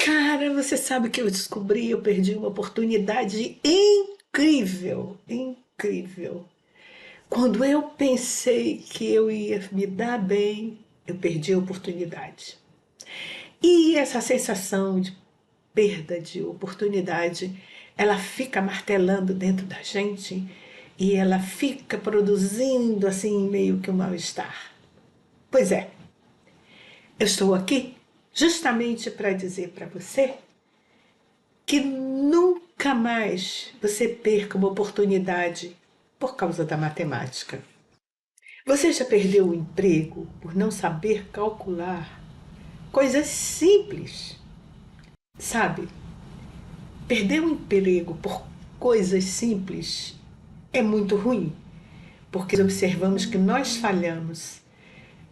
Cara, você sabe que eu descobri, eu perdi uma oportunidade incrível, incrível. Quando eu pensei que eu ia me dar bem, eu perdi a oportunidade. E essa sensação de perda de oportunidade, ela fica martelando dentro da gente e ela fica produzindo assim meio que um mal-estar. Pois é, eu estou aqui justamente para dizer para você que nunca mais você perca uma oportunidade por causa da matemática. Você já perdeu o emprego por não saber calcular coisas simples, sabe? Perder o emprego por coisas simples é muito ruim, porque observamos que nós falhamos.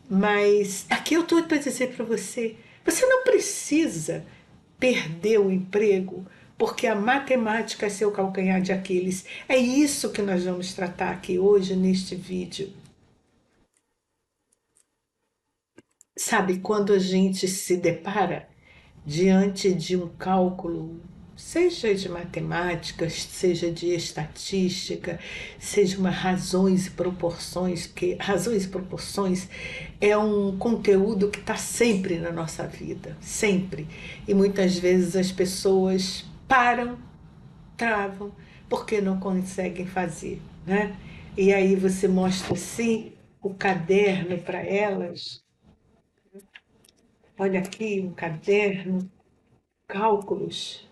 Mas aqui eu estou para dizer para você: você não precisa perder o emprego porque a matemática é seu calcanhar de Aquiles. É isso que nós vamos tratar aqui hoje neste vídeo. Sabe, quando a gente se depara diante de um cálculo, seja de matemática, seja de estatística, seja uma razões e proporções, porque razões e proporções é um conteúdo que está sempre na nossa vida, sempre. E muitas vezes as pessoas param, travam, porque não conseguem fazer, né? E aí você mostra assim o caderno para elas. Olha aqui um caderno, cálculos,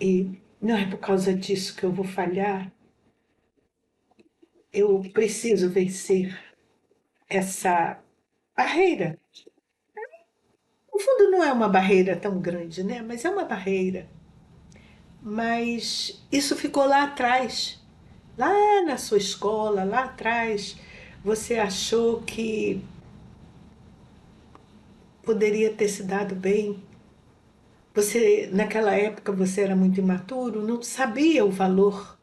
e não é por causa disso que eu vou falhar. Eu preciso vencer essa barreira. No fundo, não é uma barreira tão grande, né? Mas é uma barreira. Mas isso ficou lá atrás, lá na sua escola, lá atrás. Você achou que poderia ter se dado bem. Você, naquela época, você era muito imaturo, não sabia o valor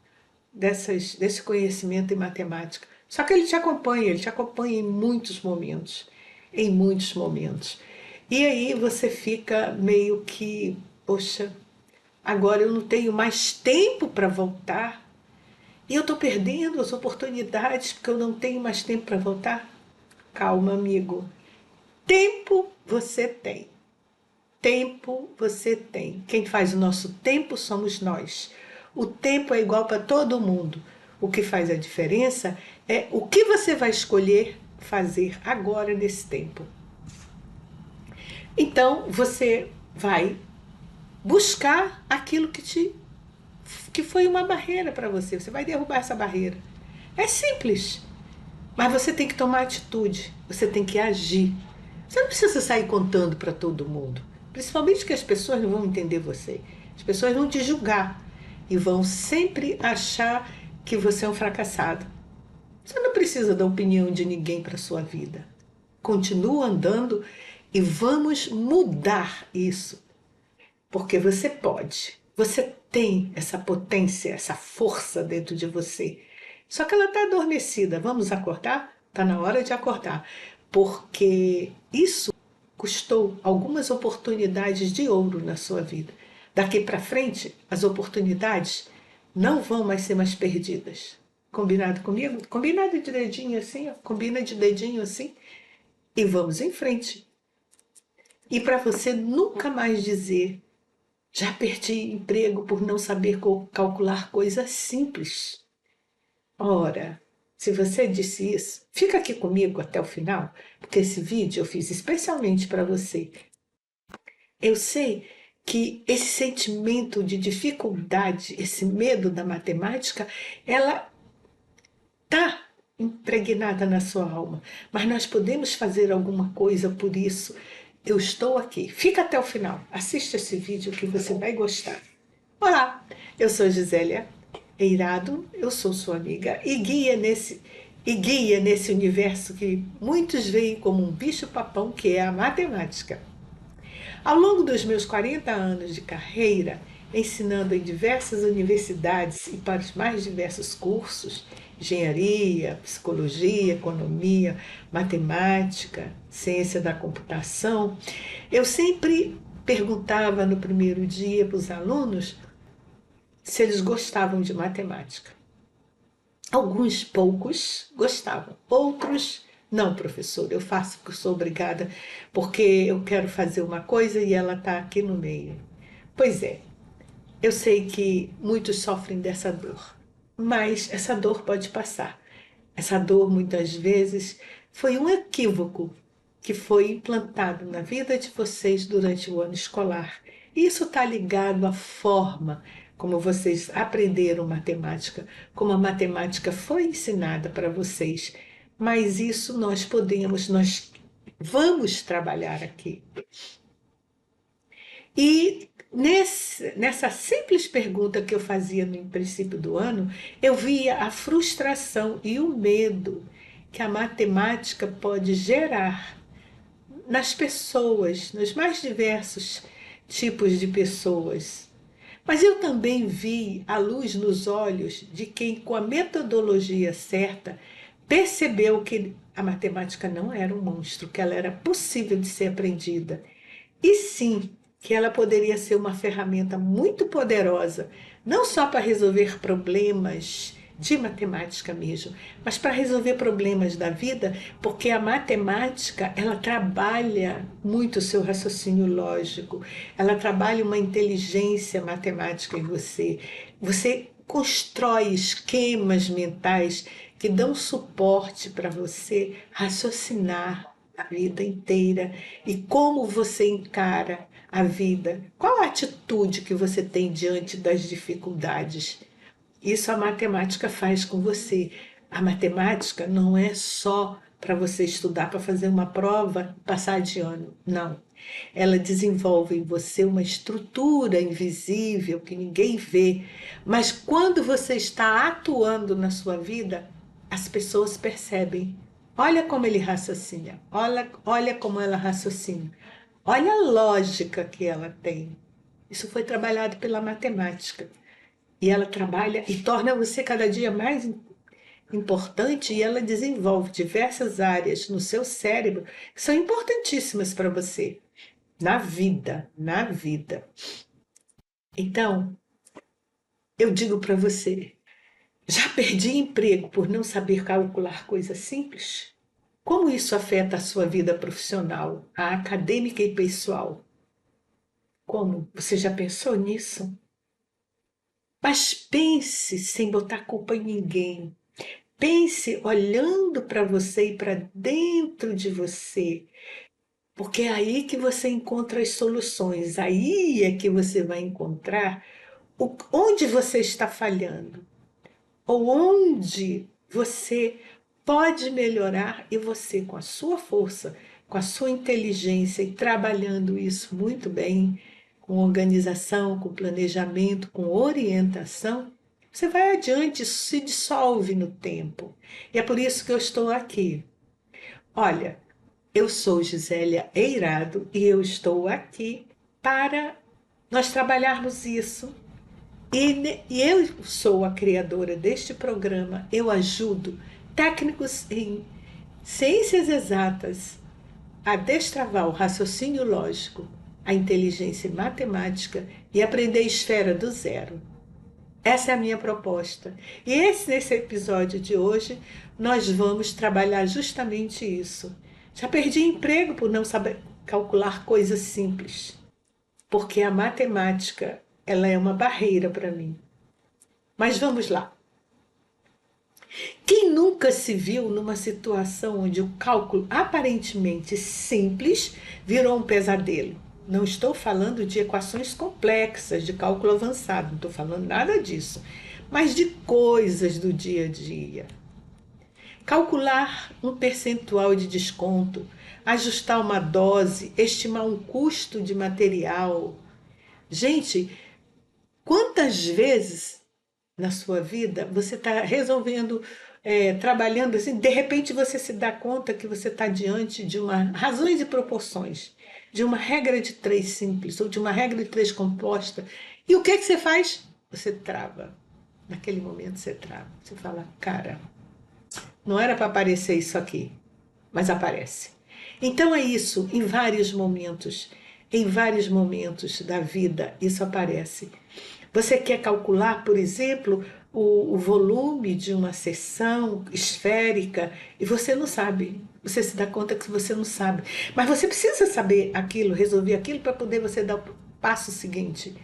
desse conhecimento em matemática. Só que ele te acompanha em muitos momentos, em muitos momentos. E aí você fica meio que, poxa, agora eu não tenho mais tempo para voltar e eu estou perdendo as oportunidades porque eu não tenho mais tempo para voltar. Calma, amigo. Tempo você tem. Tempo você tem. Quem faz o nosso tempo somos nós. O tempo é igual para todo mundo. O que faz a diferença é o que você vai escolher fazer agora nesse tempo. Então você vai buscar aquilo que foi uma barreira para você. Você vai derrubar essa barreira. É simples, mas você tem que tomar atitude. Você tem que agir. Você não precisa sair contando para todo mundo. Principalmente que as pessoas não vão entender você. As pessoas vão te julgar e vão sempre achar que você é um fracassado. Você não precisa da opinião de ninguém para a sua vida. Continua andando e vamos mudar isso. Porque você pode. Você tem essa potência, essa força dentro de você. Só que ela está adormecida. Vamos acordar? Está na hora de acordar. Porque isso custou algumas oportunidades de ouro na sua vida. Daqui para frente, as oportunidades não vão mais ser mais perdidas. Combinado comigo? Combinado de dedinho assim, ó. Combina de dedinho assim e vamos em frente. E para você nunca mais dizer: já perdi emprego por não saber calcular coisas simples. Ora, se você disse isso, fica aqui comigo até o final, porque esse vídeo eu fiz especialmente para você. Eu sei que esse sentimento de dificuldade, esse medo da matemática, ela está impregnada na sua alma, mas nós podemos fazer alguma coisa por isso. Eu estou aqui. Fica até o final. Assista esse vídeo que você vai gostar. Olá, eu sou Gisélia Eirado, eu sou sua amiga e guia nesse universo que muitos veem como um bicho-papão, que é a matemática. Ao longo dos meus 40 anos de carreira, ensinando em diversas universidades e para os mais diversos cursos, engenharia, psicologia, economia, matemática, ciência da computação, eu sempre perguntava no primeiro dia para os alunos se eles gostavam de matemática. Alguns poucos gostavam, outros não, professor, eu faço porque sou obrigada, porque eu quero fazer uma coisa e ela está aqui no meio. Pois é, eu sei que muitos sofrem dessa dor, mas essa dor pode passar. Essa dor, muitas vezes, foi um equívoco que foi implantado na vida de vocês durante o ano escolar. Isso está ligado à forma como vocês aprenderam matemática, como a matemática foi ensinada para vocês. Mas isso nós vamos trabalhar aqui. E nessa simples pergunta que eu fazia no princípio do ano, eu via a frustração e o medo que a matemática pode gerar nas pessoas, nos mais diversos tipos de pessoas. Mas eu também vi a luz nos olhos de quem, com a metodologia certa, percebeu que a matemática não era um monstro, que ela era possível de ser aprendida. E sim, que ela poderia ser uma ferramenta muito poderosa, não só para resolver problemas de matemática mesmo, mas para resolver problemas da vida, porque a matemática, ela trabalha muito o seu raciocínio lógico, ela trabalha uma inteligência matemática em você. Você constrói esquemas mentais que dão suporte para você raciocinar a vida inteira e como você encara a vida. Qual a atitude que você tem diante das dificuldades? Isso a matemática faz com você. A matemática não é só para você estudar para fazer uma prova e passar de ano. Não. Ela desenvolve em você uma estrutura invisível que ninguém vê. Mas quando você está atuando na sua vida, as pessoas percebem. Olha como ele raciocina. Olha como ela raciocina. Olha a lógica que ela tem. Isso foi trabalhado pela matemática. E ela trabalha e torna você cada dia mais importante e ela desenvolve diversas áreas no seu cérebro que são importantíssimas para você na vida, na vida. Então, eu digo para você, já perdi emprego por não saber calcular coisas simples? Como isso afeta a sua vida profissional, a acadêmica e pessoal? Como? Você já pensou nisso? Mas pense sem botar culpa em ninguém. Pense olhando para você e para dentro de você, porque é aí que você encontra as soluções, aí é que você vai encontrar onde você está falhando, ou onde você pode melhorar e você, com a sua força, com a sua inteligência e trabalhando isso muito bem, com organização, com planejamento, com orientação, você vai adiante, isso se dissolve no tempo. E é por isso que eu estou aqui. Olha, eu sou Gisélia Eirado e eu estou aqui para nós trabalharmos isso. E eu sou a criadora deste programa. Eu ajudo técnicos em ciências exatas a destravar o raciocínio lógico, a inteligência matemática e aprender esfera do zero. Essa é a minha proposta. E nesse episódio de hoje, nós vamos trabalhar justamente isso. Já perdi emprego por não saber calcular coisas simples, porque a matemática, ela é uma barreira para mim. Mas vamos lá. Quem nunca se viu numa situação onde o cálculo aparentemente simples virou um pesadelo? Não estou falando de equações complexas, de cálculo avançado, não estou falando nada disso, mas de coisas do dia a dia. Calcular um percentual de desconto, ajustar uma dose, estimar um custo de material. Gente, quantas vezes na sua vida você está resolvendo, trabalhando assim, de repente você se dá conta que você está diante de uma razões e proporções, de uma regra de três simples ou de uma regra de três composta. E o que que você faz? Você trava. Naquele momento você trava. Você fala, cara, não era para aparecer isso aqui, mas aparece. Então é isso, em vários momentos. Em vários momentos da vida isso aparece. Você quer calcular, por exemplo, o volume de uma seção esférica e você não sabe. Você se dá conta que você não sabe. Mas você precisa saber aquilo, resolver aquilo para poder você dar o passo seguinte.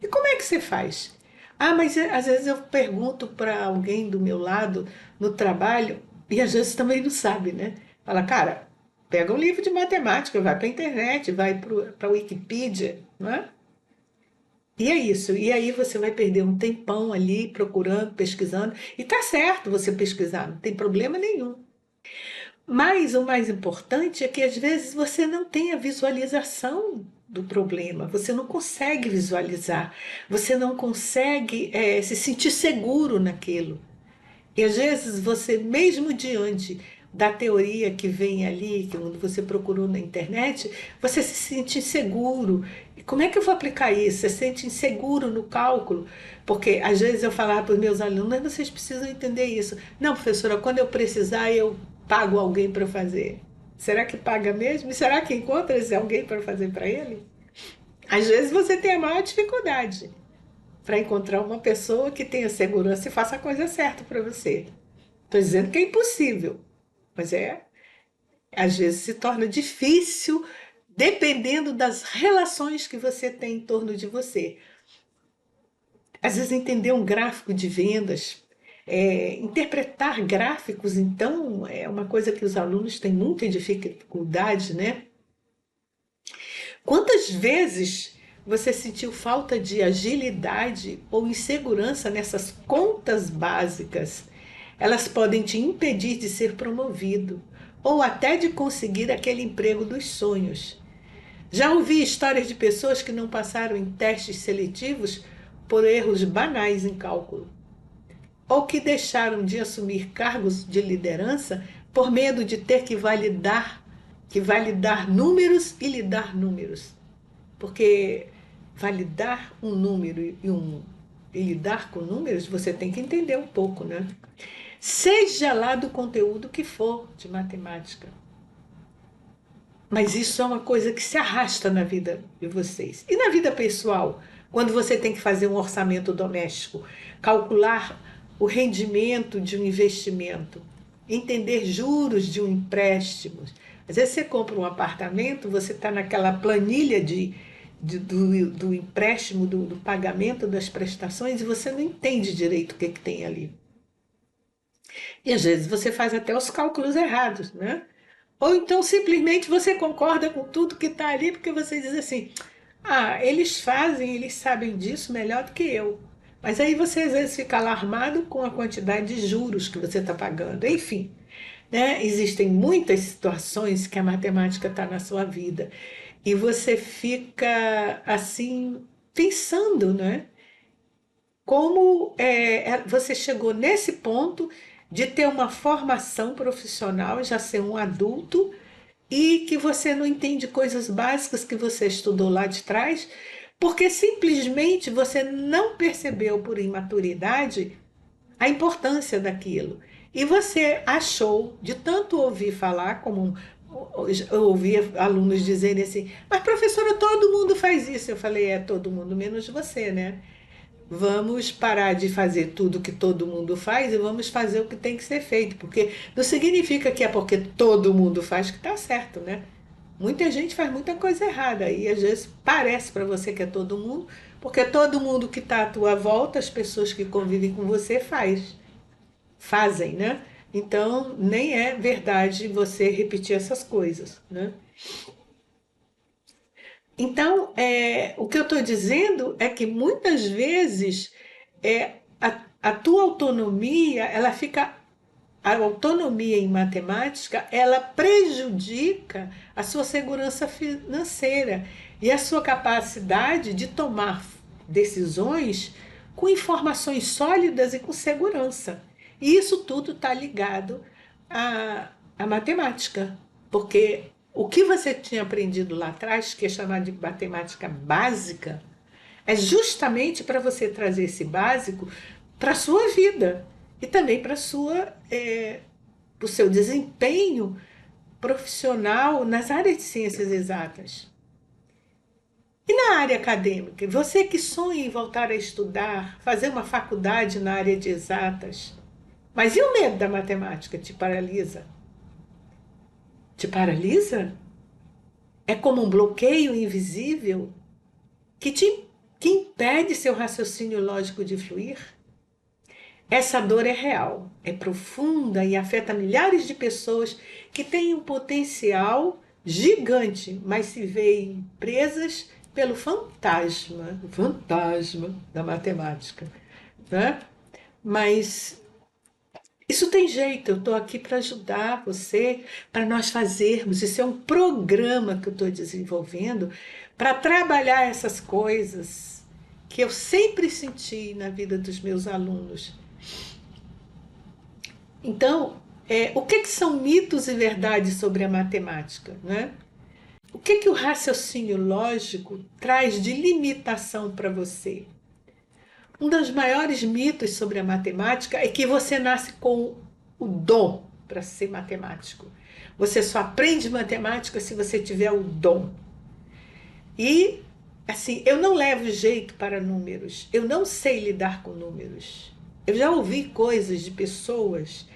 E como é que você faz? Ah, mas às vezes eu pergunto para alguém do meu lado no trabalho e às vezes também não sabe, né? Fala, cara, pega um livro de matemática, vai para a internet, vai para a Wikipedia, não é? E é isso. E aí você vai perder um tempão ali procurando, pesquisando. E tá certo você pesquisar, não tem problema nenhum. Mas o mais importante é que às vezes você não tem a visualização do problema, você não consegue visualizar, você não consegue se sentir seguro naquilo. E às vezes você, mesmo diante da teoria que vem ali, que você procurou na internet, você se sente inseguro. E como é que eu vou aplicar isso? Você se sente inseguro no cálculo? Porque às vezes eu falava para os meus alunos, mas vocês precisam entender isso. Não, professora, quando eu precisar, eu pago alguém para fazer. Será que paga mesmo? E será que encontra esse alguém para fazer para ele? Às vezes você tem a maior dificuldade para encontrar uma pessoa que tenha segurança e faça a coisa certa para você. Estou dizendo que é impossível, mas às vezes se torna difícil dependendo das relações que você tem em torno de você. Às vezes entender um gráfico de vendas, interpretar gráficos, então, é uma coisa que os alunos têm muita dificuldade, né? Quantas vezes você sentiu falta de agilidade ou insegurança nessas contas básicas? Elas podem te impedir de ser promovido ou até de conseguir aquele emprego dos sonhos. Já ouvi histórias de pessoas que não passaram em testes seletivos por erros banais em cálculo, ou que deixaram de assumir cargos de liderança por medo de ter que validar números e lidar números. Porque validar um número e lidar com números, você tem que entender um pouco, né? Seja lá do conteúdo que for de matemática. Mas isso é uma coisa que se arrasta na vida de vocês. E na vida pessoal, quando você tem que fazer um orçamento doméstico, calcular o rendimento de um investimento, entender juros de um empréstimo. Às vezes você compra um apartamento, você está naquela planilha do empréstimo, do pagamento das prestações, e você não entende direito o que tem ali. E às vezes você faz até os cálculos errados, né? Ou então simplesmente você concorda com tudo que está ali, porque você diz assim: ah, eles fazem, eles sabem disso melhor do que eu. Mas aí você às vezes fica alarmado com a quantidade de juros que você está pagando. Enfim, né? Existem muitas situações que a matemática está na sua vida. E você fica assim, pensando, né? Como você chegou nesse ponto de ter uma formação profissional, já ser um adulto, e que você não entende coisas básicas que você estudou lá de trás, porque simplesmente você não percebeu por imaturidade a importância daquilo. E você achou, de tanto ouvir falar, como eu ouvia alunos dizerem assim, mas professora, todo mundo faz isso. Eu falei, todo mundo menos você, né? Vamos parar de fazer tudo que todo mundo faz e vamos fazer o que tem que ser feito, porque não significa que é porque todo mundo faz que está certo, né? Muita gente faz muita coisa errada e às vezes parece para você que é todo mundo, porque todo mundo que está à tua volta, as pessoas que convivem com você fazem, né? Então nem é verdade você repetir essas coisas, né? Então, o que eu estou dizendo é que muitas vezes a tua autonomia, ela fica, a autonomia em matemática, ela prejudica a sua segurança financeira e a sua capacidade de tomar decisões com informações sólidas e com segurança. E isso tudo está ligado à matemática, porque o que você tinha aprendido lá atrás, que é chamado de matemática básica, é justamente para você trazer esse básico para a sua vida e também para o seu desempenho profissional nas áreas de ciências exatas. E na área acadêmica, você que sonha em voltar a estudar, fazer uma faculdade na área de exatas, mas e o medo da matemática? Te paralisa? Te paralisa? É como um bloqueio invisível que que impede seu raciocínio lógico de fluir? Essa dor é real, é profunda e afeta milhares de pessoas que têm um potencial gigante, mas se veem presas pelo fantasma, o fantasma da matemática, né? Mas isso tem jeito, eu estou aqui para ajudar você, para nós fazermos. Isso é um programa que eu estou desenvolvendo para trabalhar essas coisas que eu sempre senti na vida dos meus alunos. Então, o que são mitos e verdades sobre a matemática, né? O que o raciocínio lógico traz de limitação para você? Um dos maiores mitos sobre a matemática é que você nasce com o dom para ser matemático. Você só aprende matemática se você tiver o dom. E, assim, eu não levo jeito para números. Eu não sei lidar com números. Eu já ouvi coisas de pessoas,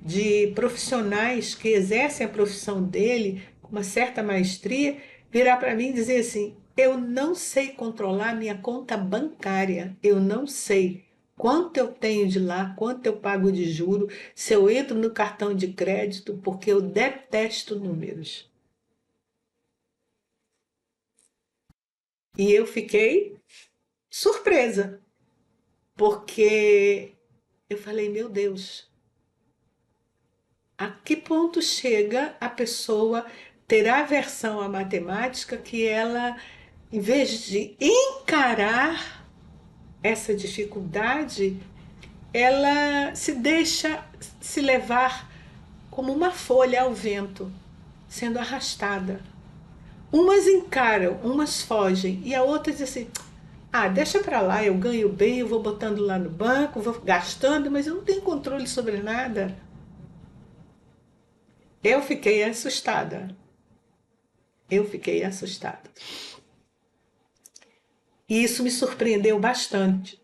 de profissionais que exercem a profissão dele com uma certa maestria, virar para mim e dizer assim: eu não sei controlar minha conta bancária, eu não sei quanto eu tenho de lá, quanto eu pago de juro, se eu entro no cartão de crédito, porque eu detesto números. E eu fiquei surpresa, porque eu falei: meu Deus, a que ponto chega a pessoa ter aversão à matemática que ela, em vez de encarar essa dificuldade, ela se deixa se levar como uma folha ao vento, sendo arrastada. Umas encaram, umas fogem, e a outra diz assim: ah, deixa pra lá, eu ganho bem, eu vou botando lá no banco, vou gastando, mas eu não tenho controle sobre nada. Eu fiquei assustada. Eu fiquei assustada. E isso me surpreendeu bastante.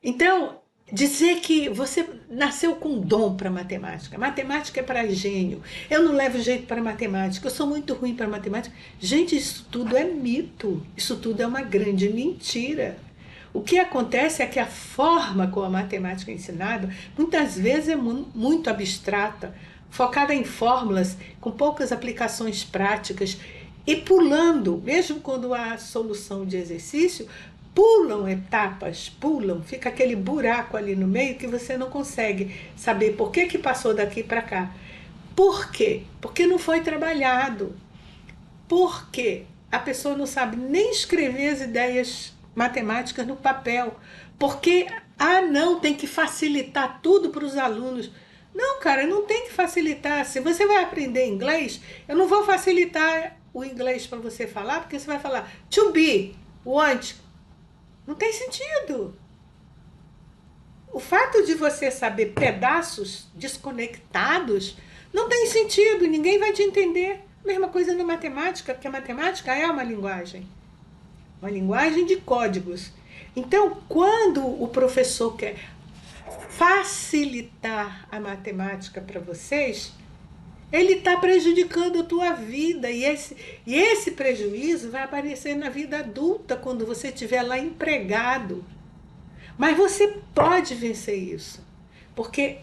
Então, dizer que você nasceu com dom para matemática. Matemática é para gênio. Eu não levo jeito para matemática. Eu sou muito ruim para matemática. Gente, isso tudo é mito. Isso tudo é uma grande mentira. O que acontece é que a forma como a matemática é ensinada muitas vezes é muito abstrata, focada em fórmulas com poucas aplicações práticas e pulando, mesmo quando há solução de exercício, pulam etapas, pulam, fica aquele buraco ali no meio que você não consegue saber por que passou daqui para cá. Por quê? Porque não foi trabalhado. Por quê? A pessoa não sabe nem escrever as ideias matemáticas no papel. Porque, não, tem que facilitar tudo para os alunos. Não, cara, não tem que facilitar. Se você vai aprender inglês, eu não vou facilitar o inglês para você falar, porque você vai falar to be, want. Não tem sentido. O fato de você saber pedaços desconectados não tem sentido, ninguém vai te entender. Mesma coisa na matemática, porque a matemática é uma linguagem de códigos. Então, quando o professor quer facilitar a matemática para vocês, ele está prejudicando a tua vida e esse prejuízo vai aparecer na vida adulta quando você estiver lá empregado. Mas você pode vencer isso, porque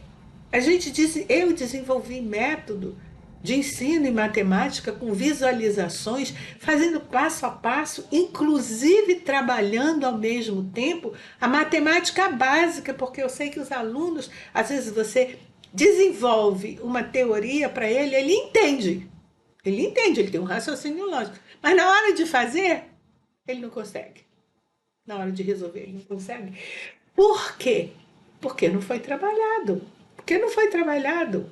eu desenvolvi método de ensino em matemática com visualizações, fazendo passo a passo, inclusive trabalhando ao mesmo tempo a matemática básica, porque eu sei que os alunos, às vezes você desenvolve uma teoria para ele, ele entende. Ele entende, ele tem um raciocínio lógico. Mas na hora de fazer, ele não consegue. Na hora de resolver, ele não consegue. Por quê? Porque não foi trabalhado. Porque não foi trabalhado.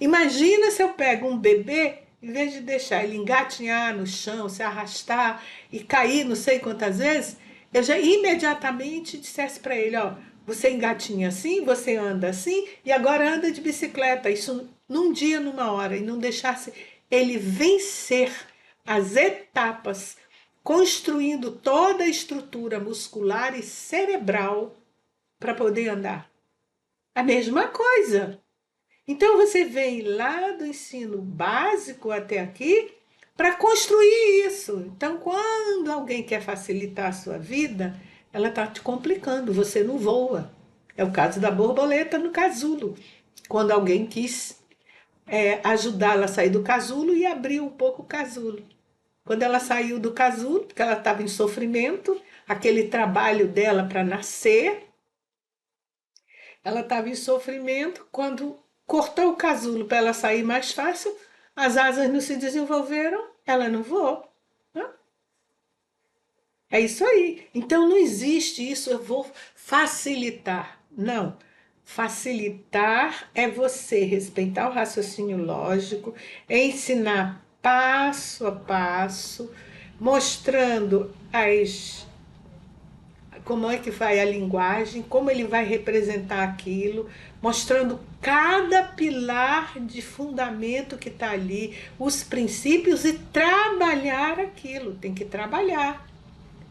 Imagina se eu pego um bebê, em vez de deixar ele engatinhar no chão, se arrastar e cair não sei quantas vezes, eu já imediatamente dissesse para ele: ó, você engatinha assim, você anda assim e agora anda de bicicleta. Isso num dia, numa hora, e não deixasse ele vencer as etapas construindo toda a estrutura muscular e cerebral para poder andar. A mesma coisa. Então você vem lá do ensino básico até aqui para construir isso. Então, quando alguém quer facilitar a sua vida, ela está te complicando, você não voa. É o caso da borboleta no casulo. Quando alguém quis ajudá-la a sair do casulo e abrir um pouco o casulo. Quando ela saiu do casulo, porque ela estava em sofrimento, aquele trabalho dela para nascer, ela estava em sofrimento. Quando cortou o casulo para ela sair mais fácil, as asas não se desenvolveram, ela não voou. Né? É isso aí. Então não existe isso, eu vou facilitar. Não. Facilitar é você respeitar o raciocínio lógico, é ensinar passo a passo, mostrando como é que vai a linguagem, como ele vai representar aquilo, mostrando cada pilar de fundamento que está ali, os princípios, e trabalhar aquilo. Tem que trabalhar,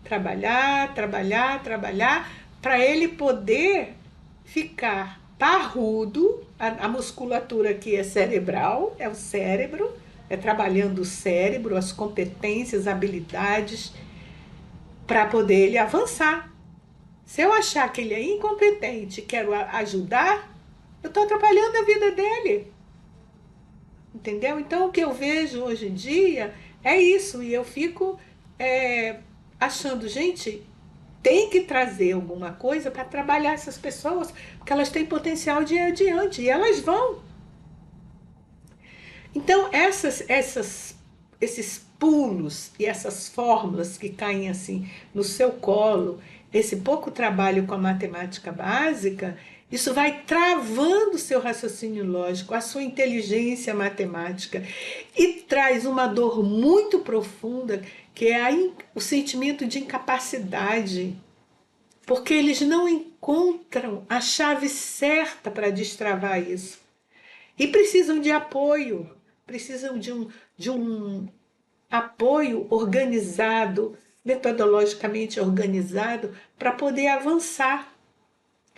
trabalhar, trabalhar, trabalhar, para ele poder ficar parrudo. A musculatura aqui é cerebral, é o cérebro, é trabalhando o cérebro, as competências, habilidades, para poder ele avançar. Se eu achar que ele é incompetente e quero ajudar, eu estou atrapalhando a vida dele. Entendeu? Então, o que eu vejo hoje em dia é isso. E eu fico achando, gente, tem que trazer alguma coisa para trabalhar essas pessoas, porque elas têm potencial de ir adiante. E elas vão. Então, esses pulos e essas fórmulas que caem assim no seu colo, esse pouco trabalho com a matemática básica, isso vai travando o seu raciocínio lógico, a sua inteligência matemática, e traz uma dor muito profunda, que é o sentimento de incapacidade, porque eles não encontram a chave certa para destravar isso. E precisam de apoio, precisam de um apoio organizado, metodologicamente organizado, para poder avançar.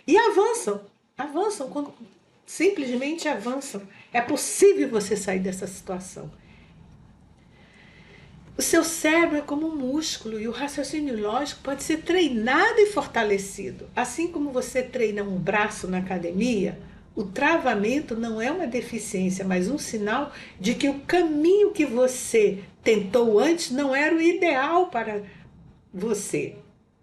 E avançam, avançam, simplesmente avançam. É possível você sair dessa situação. O seu cérebro é como um músculo e o raciocínio lógico pode ser treinado e fortalecido. Assim como você treina um braço na academia, o travamento não é uma deficiência, mas um sinal de que o caminho que você tentou antes não era o ideal para você.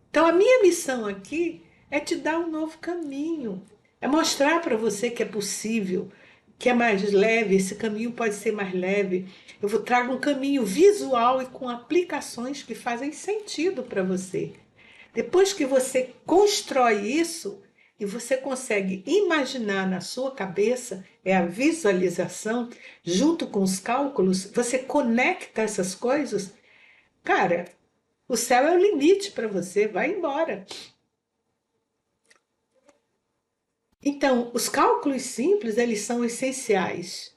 Então, a minha missão aqui é te dar um novo caminho, é mostrar para você que é possível, que é mais leve, esse caminho pode ser mais leve. Eu vou trago um caminho visual e com aplicações que fazem sentido para você. Depois que você constrói isso e você consegue imaginar na sua cabeça, é a visualização, junto com os cálculos, você conecta essas coisas, cara, o céu é o limite para você, vai embora. Então, os cálculos simples, eles são essenciais.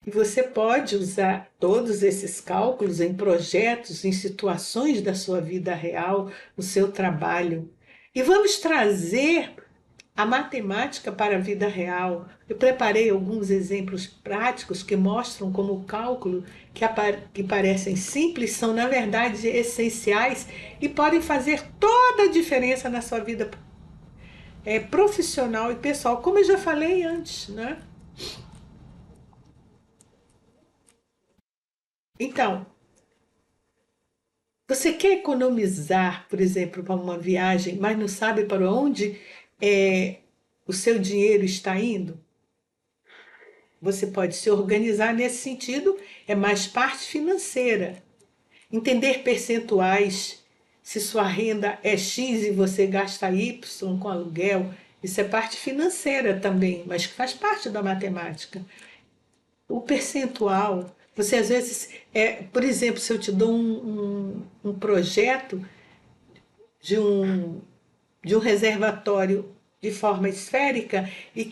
E você pode usar todos esses cálculos em projetos, em situações da sua vida real, no seu trabalho. E vamos trazer a matemática para a vida real. Eu preparei alguns exemplos práticos que mostram como o cálculo, que parecem simples, são na verdade essenciais e podem fazer toda a diferença na sua vida profissional e pessoal, como eu já falei antes, né? Então, você quer economizar, por exemplo, para uma viagem, mas não sabe para onde o seu dinheiro está indo? Você pode se organizar nesse sentido, é mais parte financeira. Entender percentuais, se sua renda é X e você gasta Y com aluguel, isso é parte financeira também, mas que faz parte da matemática. O percentual, você às vezes, por exemplo, se eu te dou um projeto de um reservatório de forma esférica e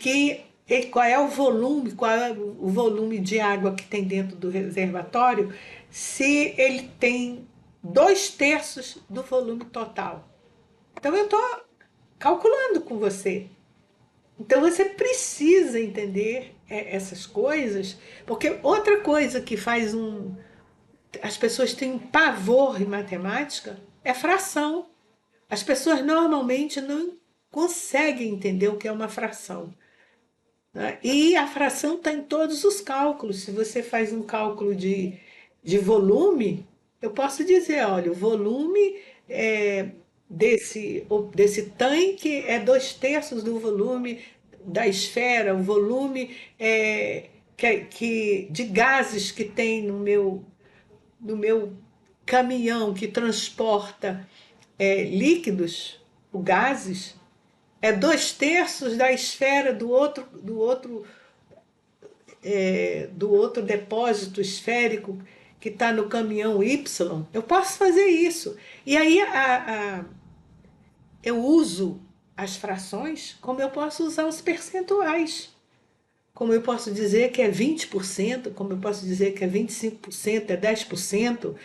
qual é o volume de água que tem dentro do reservatório, se ele tem 2/3 do volume total. Então eu estou calculando com você. Então você precisa entender essas coisas, porque outra coisa que faz as pessoas têm um pavor em matemática é fração. As pessoas normalmente não conseguem entender o que é uma fração, né? E a fração está em todos os cálculos. Se você faz um cálculo de volume, eu posso dizer, olha, o volume desse tanque é 2/3 do volume da esfera, o volume de gases que tem no meu caminhão que transporta líquidos, o gases, é 2/3 da esfera do outro depósito esférico que está no caminhão Y. Eu posso fazer isso. E aí eu uso as frações como eu posso usar os percentuais. Como eu posso dizer que é 20%, como eu posso dizer que é 25%, é 10%,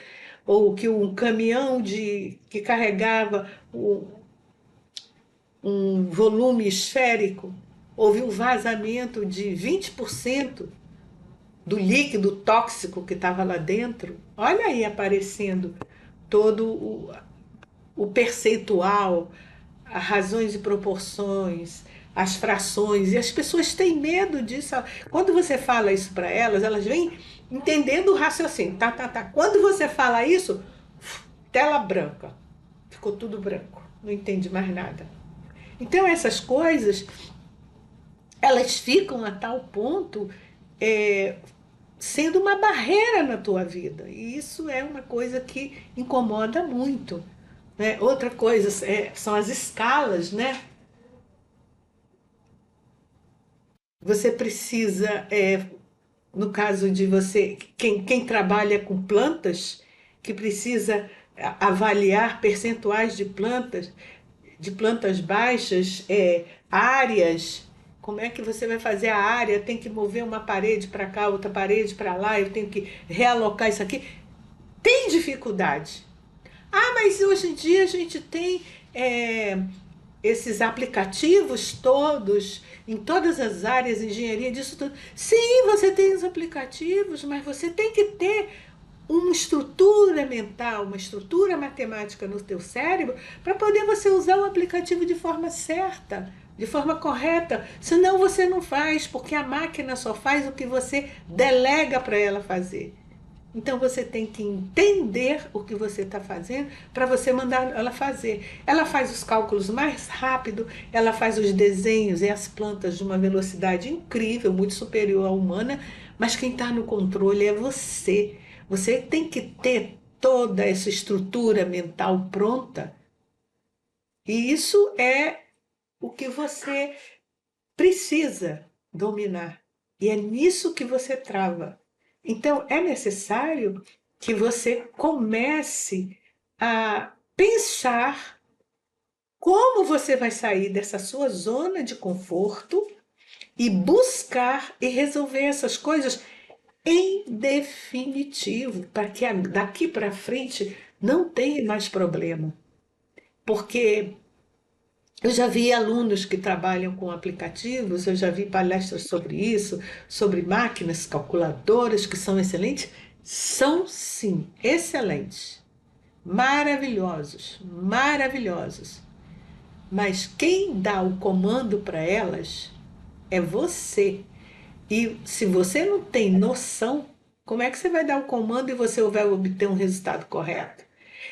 ou que um caminhão que carregava um volume esférico, houve um vazamento de 20% do líquido tóxico que estava lá dentro. Olha aí aparecendo todo o percentual, as razões e proporções, as frações, e as pessoas têm medo disso. Quando você fala isso para elas, elas vêm entendendo o raciocínio. Tá, tá, tá. Quando você fala isso, tela branca. Ficou tudo branco. Não entende mais nada. Então essas coisas, elas ficam a tal ponto sendo uma barreira na tua vida. E isso é uma coisa que incomoda muito, né? Outra coisa são as escalas, né? Você precisa, no caso de você, quem trabalha com plantas, que precisa avaliar percentuais de plantas baixas, áreas. Como é que você vai fazer a área? Tem que mover uma parede para cá, outra parede para lá, eu tenho que realocar isso aqui. Tem dificuldade. Ah, mas hoje em dia a gente tem esses aplicativos todos, em todas as áreas, engenharia, disso tudo. Sim, você tem os aplicativos, mas você tem que ter uma estrutura mental, uma estrutura matemática no teu cérebro para poder você usar o aplicativo de forma certa, de forma correta. Senão você não faz, porque a máquina só faz o que você delega para ela fazer. Então você tem que entender o que você está fazendo para você mandar ela fazer. Ela faz os cálculos mais rápido, ela faz os desenhos e as plantas de uma velocidade incrível, muito superior à humana, mas quem está no controle é você. Você tem que ter toda essa estrutura mental pronta, e isso é o que você precisa dominar. E é nisso que você trava. Então, é necessário que você comece a pensar como você vai sair dessa sua zona de conforto e buscar e resolver essas coisas em definitivo, para que daqui para frente não tenha mais problema. Porque eu já vi alunos que trabalham com aplicativos, eu já vi palestras sobre isso, sobre máquinas calculadoras que são excelentes. São sim, excelentes, maravilhosos, maravilhosos. Mas quem dá o comando para elas é você. E se você não tem noção, como é que você vai dar o comando e você vai obter um resultado correto?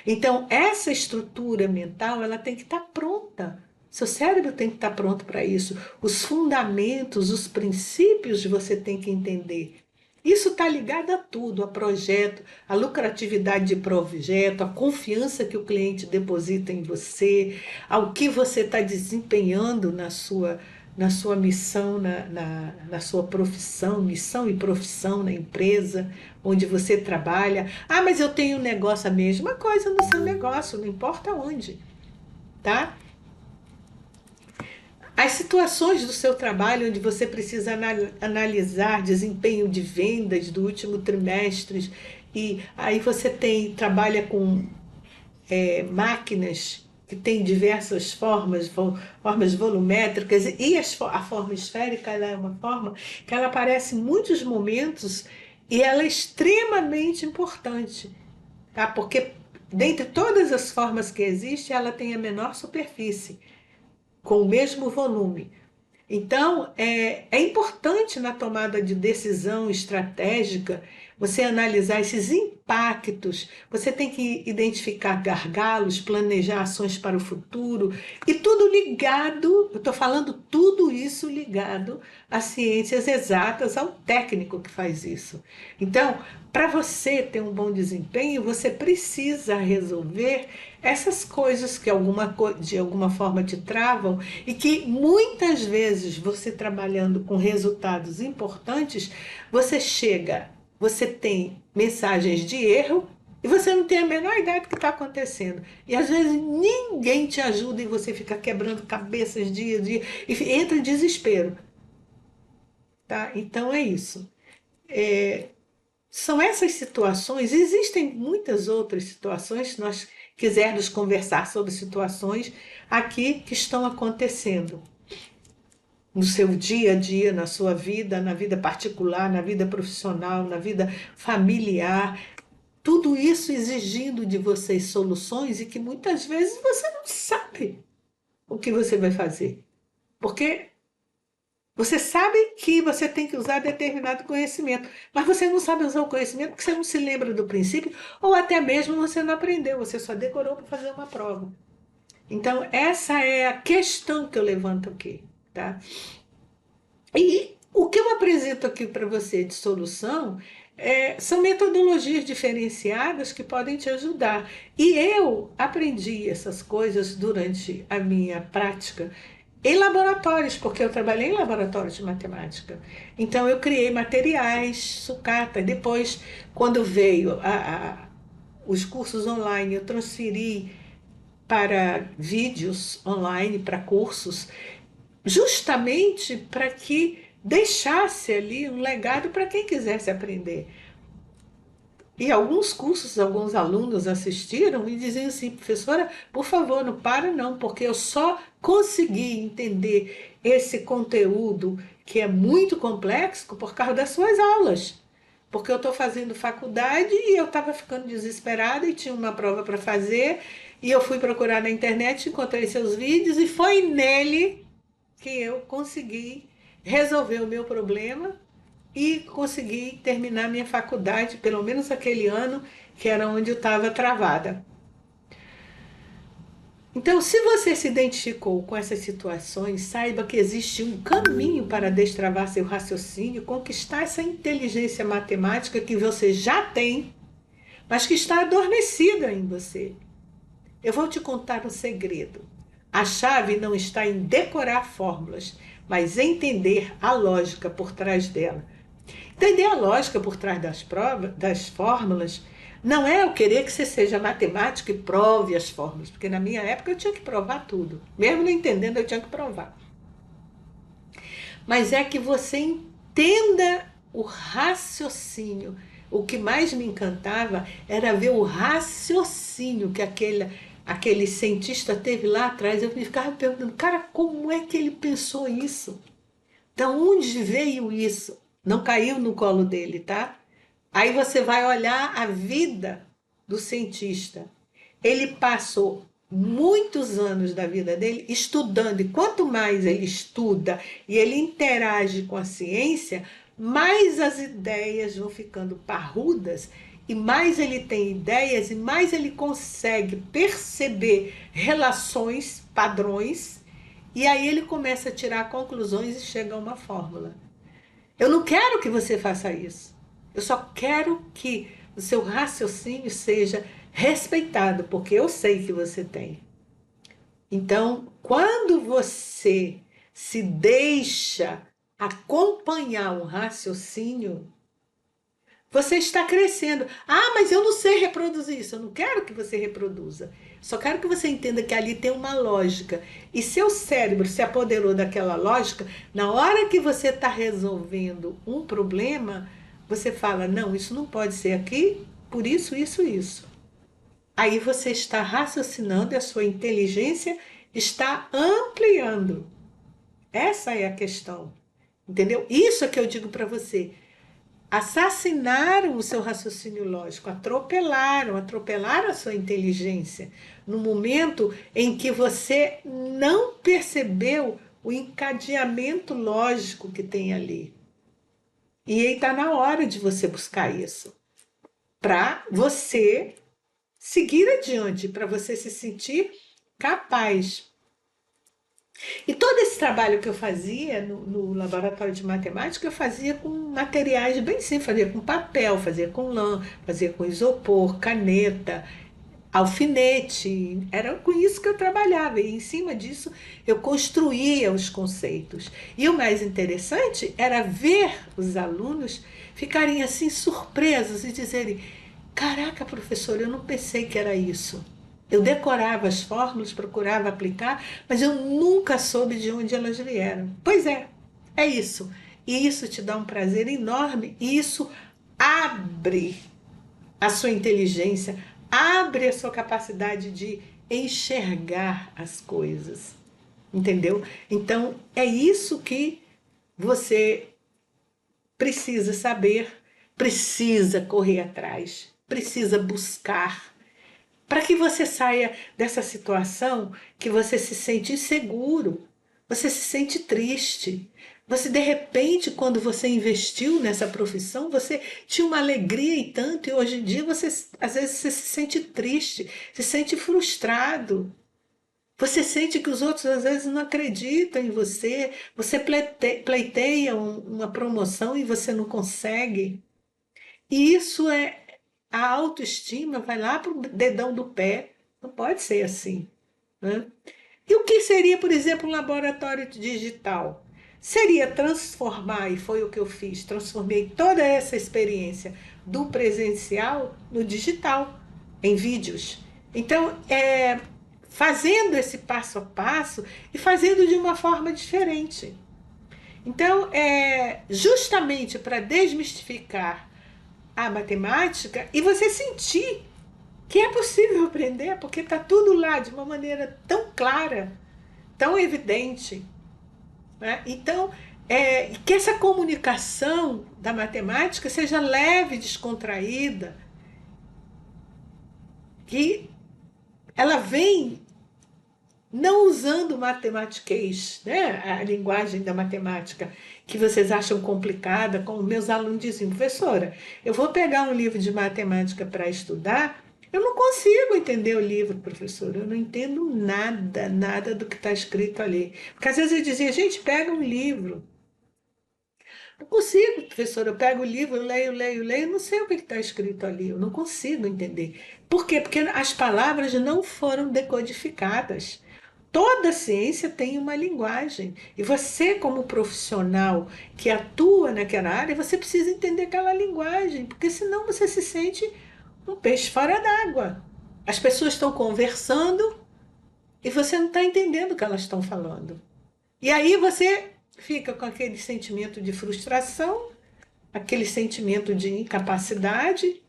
Então, essa estrutura mental, ela tem que estar pronta. Seu cérebro tem que estar pronto para isso. Os fundamentos, os princípios você tem que entender. Isso está ligado a tudo, a projeto, a lucratividade de projeto, a confiança que o cliente deposita em você, ao que você está desempenhando na sua missão, na sua profissão, missão e profissão na empresa onde você trabalha. Ah, mas eu tenho um negócio, a mesma coisa no seu negócio, não importa onde, tá? As situações do seu trabalho onde você precisa analisar desempenho de vendas do último trimestre e aí você trabalha com máquinas que têm diversas formas, formas volumétricas, e a forma esférica ela é uma forma que ela aparece em muitos momentos e ela é extremamente importante, tá? Porque dentre todas as formas que existem, ela tem a menor superfície, com o mesmo volume. Então, é importante na tomada de decisão estratégica você analisar esses impactos. Você tem que identificar gargalos, planejar ações para o futuro, e tudo ligado, eu estou falando tudo isso ligado às ciências exatas, ao técnico que faz isso. Então, para você ter um bom desempenho, você precisa resolver essas coisas que de alguma forma te travam e que muitas vezes você trabalhando com resultados importantes, você tem mensagens de erro e você não tem a menor ideia do que está acontecendo. E às vezes ninguém te ajuda e você fica quebrando cabeças dia a dia e entra em desespero. Tá? Então é isso. São essas situações, existem muitas outras situações, se nós quisermos conversar sobre situações aqui que estão acontecendo no seu dia a dia, na sua vida, na vida particular, na vida profissional, na vida familiar. Tudo isso exigindo de vocês soluções e que muitas vezes você não sabe o que você vai fazer. Porque você sabe que você tem que usar determinado conhecimento, mas você não sabe usar o conhecimento porque você não se lembra do princípio, ou até mesmo você não aprendeu, você só decorou para fazer uma prova. Então, essa é a questão que eu levanto aqui, tá? E o que eu apresento aqui para você de solução são metodologias diferenciadas que podem te ajudar. E eu aprendi essas coisas durante a minha prática em laboratórios, porque eu trabalhei em laboratórios de matemática. Então eu criei materiais, sucata. Depois, quando veio os cursos online, eu transferi para vídeos online, para cursos, justamente para que deixasse ali um legado para quem quisesse aprender. E alguns cursos, alguns alunos assistiram e diziam assim: professora, por favor, não para não, porque eu só consegui entender esse conteúdo que é muito complexo por causa das suas aulas. Porque eu estou fazendo faculdade e eu estava ficando desesperada e tinha uma prova para fazer, e eu fui procurar na internet, encontrei seus vídeos e foi nele que eu consegui resolver o meu problema e consegui terminar minha faculdade, pelo menos aquele ano que era onde eu estava travada. Então, se você se identificou com essas situações, saiba que existe um caminho para destravar seu raciocínio, conquistar essa inteligência matemática que você já tem, mas que está adormecida em você. Eu vou te contar um segredo. A chave não está em decorar fórmulas, mas entender a lógica por trás dela. Entender a lógica por trás das fórmulas não é eu querer que você seja matemático e prove as fórmulas, porque na minha época eu tinha que provar tudo. Mesmo não entendendo, eu tinha que provar. Mas é que você entenda o raciocínio. O que mais me encantava era ver o raciocínio que aquele cientista teve lá atrás. Eu me ficava perguntando, cara, como é que ele pensou isso? De onde veio isso? Não caiu no colo dele, tá? Aí você vai olhar a vida do cientista. Ele passou muitos anos da vida dele estudando, e quanto mais ele estuda e ele interage com a ciência, mais as ideias vão ficando parrudas, e mais ele tem ideias e mais ele consegue perceber relações, padrões, e aí ele começa a tirar conclusões e chega a uma fórmula. Eu não quero que você faça isso. Eu só quero que o seu raciocínio seja respeitado, porque eu sei que você tem. Então, quando você se deixa acompanhar um raciocínio, você está crescendo. Ah, mas eu não sei reproduzir isso. Eu não quero que você reproduza. Só quero que você entenda que ali tem uma lógica. E seu cérebro se apoderou daquela lógica. Na hora que você está resolvendo um problema, você fala: não, isso não pode ser aqui, por isso, isso, isso. Aí você está raciocinando e a sua inteligência está ampliando. Essa é a questão. Entendeu? Isso é que eu digo para você. Assassinaram o seu raciocínio lógico, atropelaram a sua inteligência, no momento em que você não percebeu o encadeamento lógico que tem ali. E aí está na hora de você buscar isso, para você seguir adiante, para você se sentir capaz. E todo esse trabalho que eu fazia no laboratório de matemática, eu fazia com materiais bem simples, fazia com papel, fazia com lã, fazia com isopor, caneta, alfinete. Era com isso que eu trabalhava e em cima disso eu construía os conceitos. E o mais interessante era ver os alunos ficarem assim surpresos e dizerem: Caraca, professor, eu não pensei que era isso. Eu decorava as fórmulas, procurava aplicar, mas eu nunca soube de onde elas vieram. Pois é isso. E isso te dá um prazer enorme e isso abre a sua inteligência, abre a sua capacidade de enxergar as coisas. Entendeu? Então, é isso que você precisa saber, precisa correr atrás, precisa buscar, para que você saia dessa situação que você se sente inseguro, você se sente triste. Você, de repente, quando você investiu nessa profissão, você tinha uma alegria e tanto, e hoje em dia você, às vezes, você se sente triste, se sente frustrado. Você sente que os outros às vezes não acreditam em você, você pleiteia uma promoção e você não consegue. E isso é a autoestima, vai lá para o dedão do pé. Não pode ser assim, né? E o que seria, por exemplo, um laboratório digital? Seria transformar, e foi o que eu fiz, transformei toda essa experiência do presencial no digital, em vídeos. Então, fazendo esse passo a passo e fazendo de uma forma diferente. Então, justamente para desmistificar a matemática e você sentir que é possível aprender, porque está tudo lá de uma maneira tão clara, tão evidente. Né? Então, que essa comunicação da matemática seja leve, descontraída, que ela vem não usando matematiquês, né? A linguagem da matemática, que vocês acham complicada, como meus alunos dizem: professora, eu vou pegar um livro de matemática para estudar, eu não consigo entender o livro, professora, eu não entendo nada, nada do que está escrito ali. Porque às vezes eu dizia: gente, pega um livro. Não consigo, professora, eu pego o livro, eu leio, leio, leio, não sei o que está escrito ali, eu não consigo entender. Por quê? Porque as palavras não foram decodificadas. Toda ciência tem uma linguagem. E você, como profissional que atua naquela área, você precisa entender aquela linguagem, porque senão você se sente um peixe fora d'água. As pessoas estão conversando e você não está entendendo o que elas estão falando. E aí você fica com aquele sentimento de frustração, aquele sentimento de incapacidade,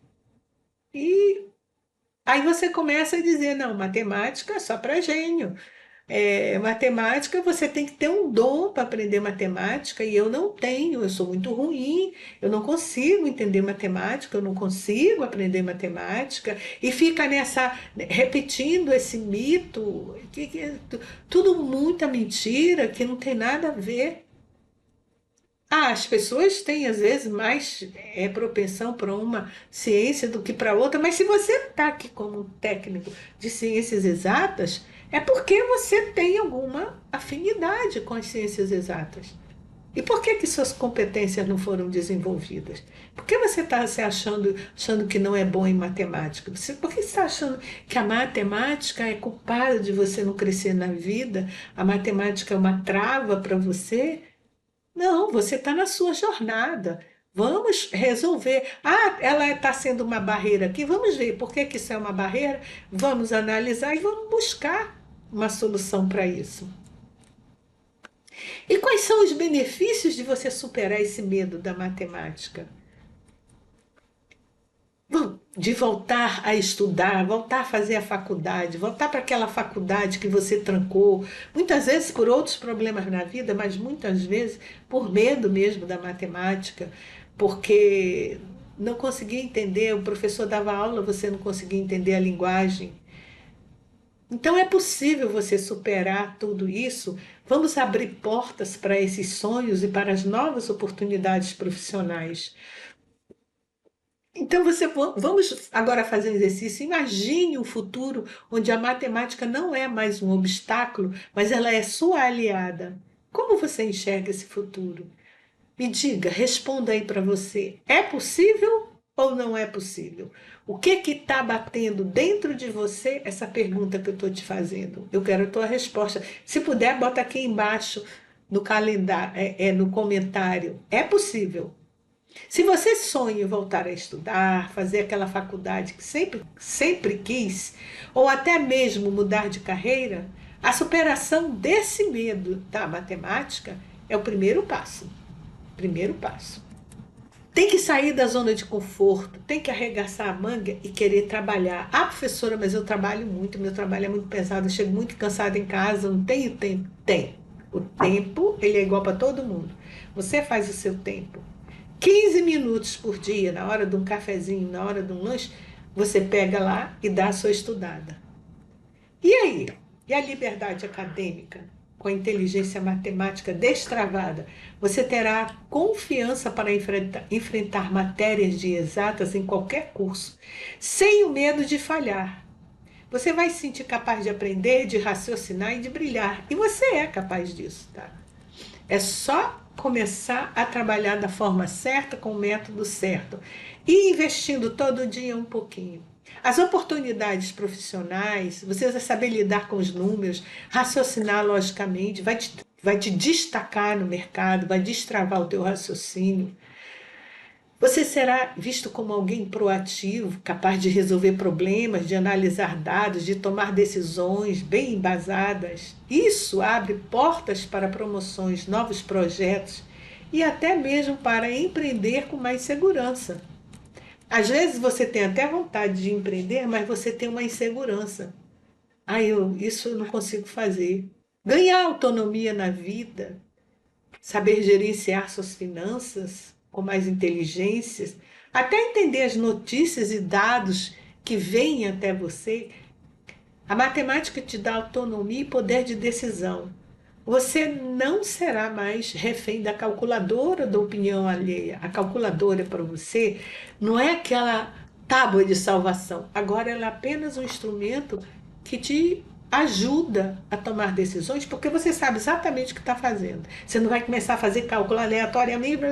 e aí você começa a dizer: não, matemática é só para gênio. Matemática, você tem que ter um dom para aprender matemática e eu não tenho, eu sou muito ruim, eu não consigo entender matemática, eu não consigo aprender matemática e fica nessa, repetindo esse mito, tudo muita mentira, que não tem nada a ver. As pessoas têm às vezes mais propensão para uma ciência do que para outra, mas se você está aqui como um técnico de ciências exatas, é porque você tem alguma afinidade com as ciências exatas. E por que suas competências não foram desenvolvidas? Por que você está se achando que não é bom em matemática? Por que você está achando que a matemática é culpada de você não crescer na vida? A matemática é uma trava para você? Não, você está na sua jornada. Vamos resolver. Ela está sendo uma barreira aqui. Vamos ver por que isso é uma barreira. Vamos analisar e vamos buscar uma solução para isso. E quais são os benefícios de você superar esse medo da matemática? Bom, de voltar a estudar, voltar a fazer a faculdade, voltar para aquela faculdade que você trancou, muitas vezes por outros problemas na vida, mas muitas vezes por medo mesmo da matemática, porque não conseguia entender, o professor dava aula, você não conseguia entender a linguagem. Então é possível você superar tudo isso. Vamos abrir portas para esses sonhos e para as novas oportunidades profissionais. Então vamos agora fazer um exercício. Imagine um futuro onde a matemática não é mais um obstáculo, mas ela é sua aliada. Como você enxerga esse futuro? Me diga, responda aí para você. É possível ou não é possível? O que está batendo dentro de você essa pergunta que eu estou te fazendo? Eu quero a tua resposta. Se puder, bota aqui embaixo no calendário, no comentário. É possível. Se você sonha em voltar a estudar, fazer aquela faculdade que sempre quis, ou até mesmo mudar de carreira, a superação desse medo da matemática é o primeiro passo. Primeiro passo. Tem que sair da zona de conforto, tem que arregaçar a manga e querer trabalhar. Ah, professora, mas eu trabalho muito, meu trabalho é muito pesado, eu chego muito cansada em casa, não tenho tempo. Tem. O tempo, ele é igual para todo mundo. Você faz o seu tempo. 15 minutos por dia, na hora de um cafezinho, na hora de um lanche, você pega lá e dá a sua estudada. E aí? E a liberdade acadêmica? Com a inteligência matemática destravada, você terá confiança para enfrentar matérias de exatas em qualquer curso, sem o medo de falhar. Você vai se sentir capaz de aprender, de raciocinar e de brilhar. E você é capaz disso, tá? É só começar a trabalhar da forma certa, com o método certo. E investindo todo dia um pouquinho. As oportunidades profissionais, você vai saber lidar com os números, raciocinar logicamente, vai te destacar no mercado, vai destravar o teu raciocínio. Você será visto como alguém proativo, capaz de resolver problemas, de analisar dados, de tomar decisões bem embasadas. Isso abre portas para promoções, novos projetos e até mesmo para empreender com mais segurança. Às vezes você tem até vontade de empreender, mas você tem uma insegurança. Isso eu não consigo fazer. Ganhar autonomia na vida, saber gerenciar suas finanças com mais inteligência, até entender as notícias e dados que vêm até você. A matemática te dá autonomia e poder de decisão. Você não será mais refém da calculadora da opinião alheia. A calculadora para você não é aquela tábua de salvação. Agora ela é apenas um instrumento que te ajuda a tomar decisões, porque você sabe exatamente o que está fazendo. Você não vai começar a fazer cálculo aleatoriamente,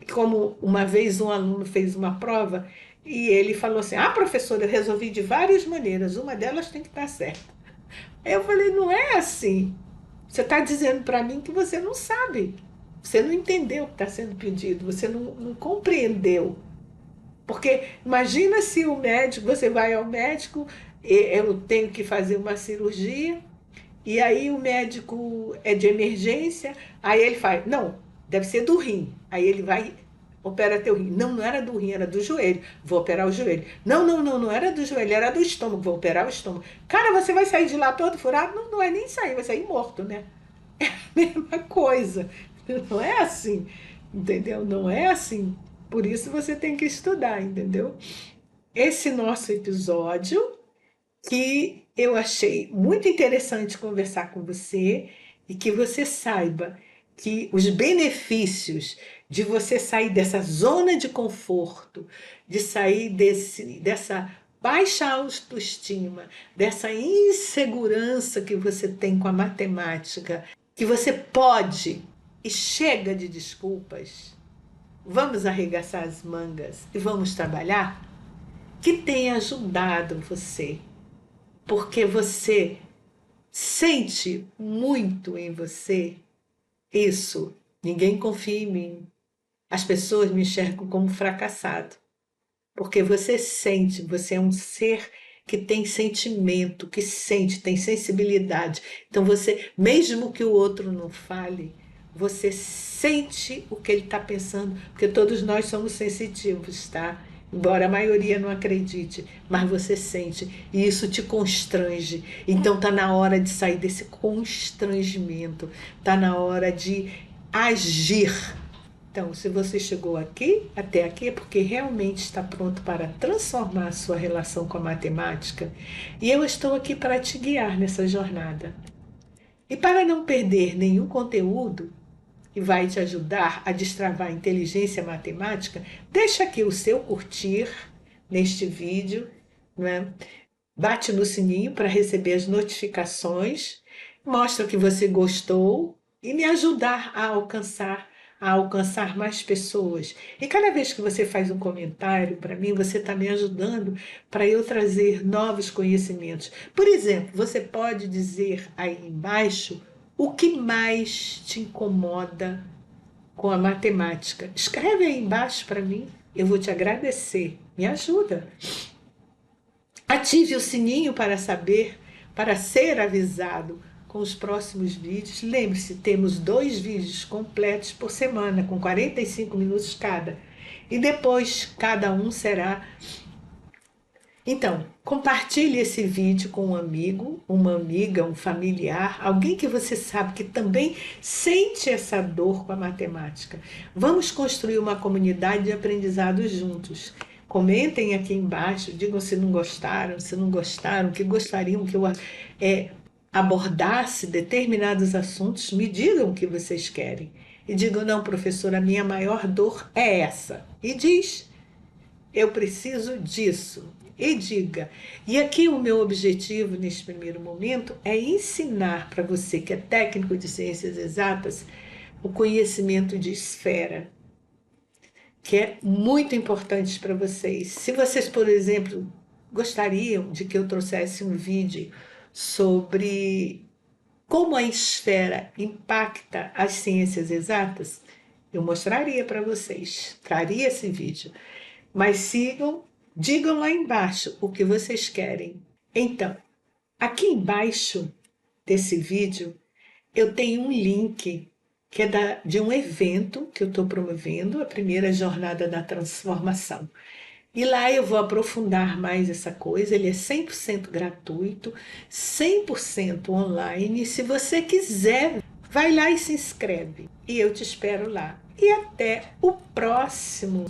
como uma vez um aluno fez uma prova e ele falou assim: ah, professora, eu resolvi de várias maneiras, uma delas tem que estar certa. Eu falei: não é assim. Você está dizendo para mim que você não sabe, você não entendeu o que está sendo pedido, você não compreendeu. Porque imagina se o médico, você vai ao médico, eu tenho que fazer uma cirurgia, e aí o médico é de emergência, aí ele faz, não, deve ser do rim. Aí ele vai, opera teu rim. Não, não era do rim, era do joelho. Vou operar o joelho. Não, não, não, não era do joelho, era do estômago. Vou operar o estômago. Cara, você vai sair de lá todo furado? Não, não é nem sair, vai sair morto, né? É a mesma coisa. Não é assim, entendeu? Não é assim. Por isso você tem que estudar, entendeu? Esse nosso episódio que eu achei muito interessante conversar com você e que você saiba que os benefícios de você sair dessa zona de conforto, de sair dessa baixa autoestima, dessa insegurança que você tem com a matemática, que você pode e chega de desculpas. Vamos arregaçar as mangas e vamos trabalhar? Que tenha ajudado você, porque você sente muito em você isso. Ninguém confia em mim. As pessoas me enxergam como fracassado, porque você sente, você é um ser que tem sentimento, que sente, tem sensibilidade. Então você, mesmo que o outro não fale, você sente o que ele está pensando, porque todos nós somos sensitivos, tá? embora a maioria não acredite, mas você sente e isso te constrange. Então tá na hora de sair desse constrangimento, tá na hora de agir. Então, se você chegou aqui, até aqui, é porque realmente está pronto para transformar a sua relação com a matemática. E eu estou aqui para te guiar nessa jornada. E para não perder nenhum conteúdo que vai te ajudar a destravar a inteligência matemática, deixa aqui o seu curtir neste vídeo, né? Bate no sininho para receber as notificações, mostra que você gostou e me ajudar a alcançar mais pessoas. E cada vez que você faz um comentário para mim, você está me ajudando para eu trazer novos conhecimentos. Por exemplo, você pode dizer aí embaixo o que mais te incomoda com a matemática. Escreve aí embaixo para mim, eu vou te agradecer. Me ajuda. Ative o sininho para saber, para ser avisado com os próximos vídeos. Lembre-se, temos 2 vídeos completos por semana, com 45 minutos cada. E depois, cada um será. Então, compartilhe esse vídeo com um amigo, uma amiga, um familiar, alguém que você sabe que também sente essa dor com a matemática. Vamos construir uma comunidade de aprendizado juntos. Comentem aqui embaixo, digam se não gostaram, que gostariam que eu abordasse determinados assuntos, me digam o que vocês querem. E digam, não, professora, a minha maior dor é essa. E diz, eu preciso disso. E diga. E aqui o meu objetivo neste primeiro momento é ensinar para você que é técnico de ciências exatas o conhecimento de esfera, que é muito importante para vocês. Se vocês, por exemplo, gostariam de que eu trouxesse um vídeo sobre como a esfera impacta as ciências exatas, eu mostraria para vocês, traria esse vídeo. Mas digam lá embaixo o que vocês querem. Então, aqui embaixo desse vídeo, eu tenho um link que é de um evento que eu estou promovendo, a primeira jornada da transformação. E lá eu vou aprofundar mais essa coisa, ele é 100% gratuito, 100% online. Se você quiser, vai lá e se inscreve. E eu te espero lá. E até o próximo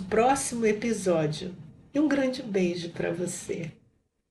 episódio. E um grande beijo para você.